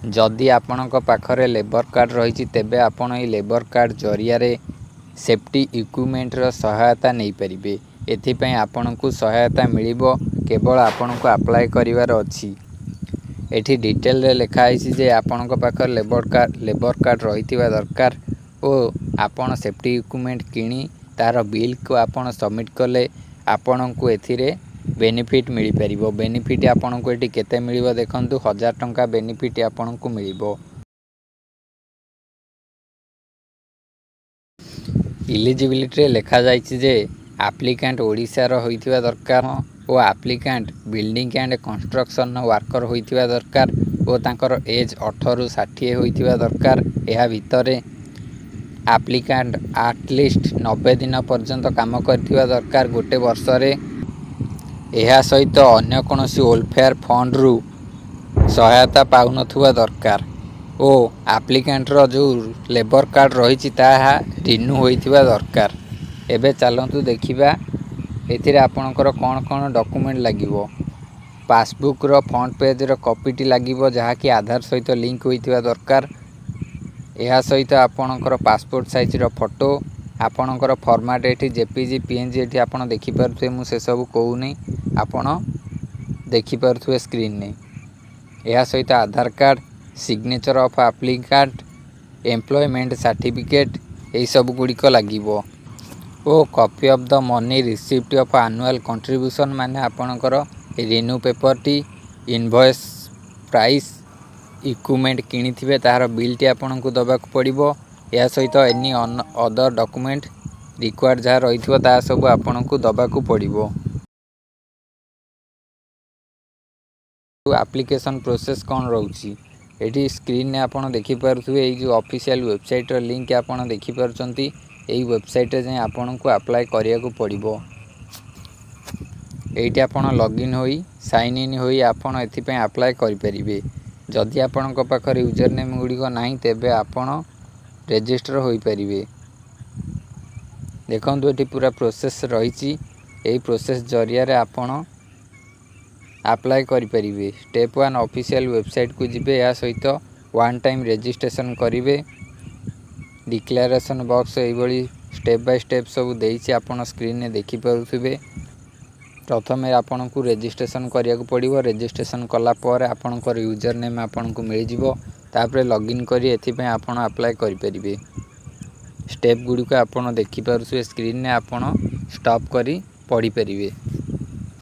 जदि आपणक पाखरे labour card रही तेबे आपण ये लेबर कार्ड जरिया सेफ्टी इक्विपमेंटर सहायता नहीं पारे। एथिपाई आपण को सहायता मिलिबो केवल आपण को अप्लाई करिवार अछि। एठी डिटेल रे लिखाई जे आपणक पाखर लेबर कार्ड रही दरकार और आपण सेफ्टी इक्विपमेंट किणी तार बिल को आपण सबमिट कले आपण को एथिरे बेनिफिट मिल पारिबो। बेनिफिट आपण को एठी केते मिलिबो देखंतु 1000 टंका बेनिफिट आपण को मिलिबो। इलिजिबिलिटी लिखा जाइछि जे एप्लिकेंट ओडिशा रो होइथिबा दरकार और applicant building and construction worker होइथिबा दरकार और तांकर एज 18 रु 60 होइथिबा दरकार। एहा भितरे एप्लिकेंट एटलिस्ट 90 दिन पर्यंत काम करथिबा दरकार गोटे वर्ष रे। एहा सहित अन्य कोनोसी वेलफेयर फंड रु सहायता पाउनथुवा दरकार ओ एप्लिकेंट रो जो लेबर कार्ड रही ताहा रिन्यू होइथिबा दरकार। एबे चलंतु देखिबा एथिरे आपणकर कोन कोन डॉक्यूमेंट लागिवो। पासबुक रो फ्रंट पेज रो कॉपीटी लागिवो जहा कि आधार सहित लिंक होइथिबा दरकार। एहा सहित आपणकर पासपोर्ट साइज रो फोटो आपणकर फॉर्मेट एठी जेपीजी पीएनजी एठी आपण देखि परथुए मु से सब कहूनी आपण देखि परथुए स्क्रीन ने। एहा सहित Aadhaar card signature of applicant employment certificate एई सब गुड़िक लागिवो ओ copy of the money receipt of annual contribution माने आपणकर रिन्यू पेपर टी इनवॉइस प्राइस इक्विपमेंट किनिथिबे तार बिल टी आपण को दबाक पड़िबो। या सहित एनी अदर डॉक्यूमेंट रिक्वायर्ड जहाँ रही ता सब आपण को दबाक पड़िबो। एप्लिकेशन प्रोसेस कौन रोची एटी स्क्रीन ने आपण देखि पारुथुवे। एई जो ऑफिशियल वेबसाइट रो लिंक आपण देखि पारुचंती एई वेबसाइट रे जे आपण को अप्लाई करिया को पड़िबो। एइटी आपण लॉगिन होई साइन इन होई आपण एथि पे अप्लाई करि परिबे। जदि आपण को पाखर यूजर नेम गुडी को नाही तेबे आपण रजिस्टर होई परिबे। देखंतु एटी पूरा प्रोसेस रहिची। एई प्रोसेस जरिया रे आपण अप्लाई करि परिबे। स्टेप 1 ऑफिशियल वेबसाइट को जिबे या सहित वन टाइम रजिस्ट्रेशन करिवे। डिक्लेरेशन बॉक्स एई भली स्टेप बाय स्टेप सब देइछि आपण स्क्रीन ने देखि पारुथिबे। प्रथमे आपण को रजिस्ट्रेशन करिया को पड़िबो। रजिस्ट्रेशन कला पर आपण को यूजर नेम आपण को मिल जिवो। तापरे लॉगिन करी एथि पे आपण अप्लाई करि परिबे। स्टेप गुडी को आपण देखि पारुथिबे स्क्रीन ने आपण स्टॉप करी पढ़ी परिबे।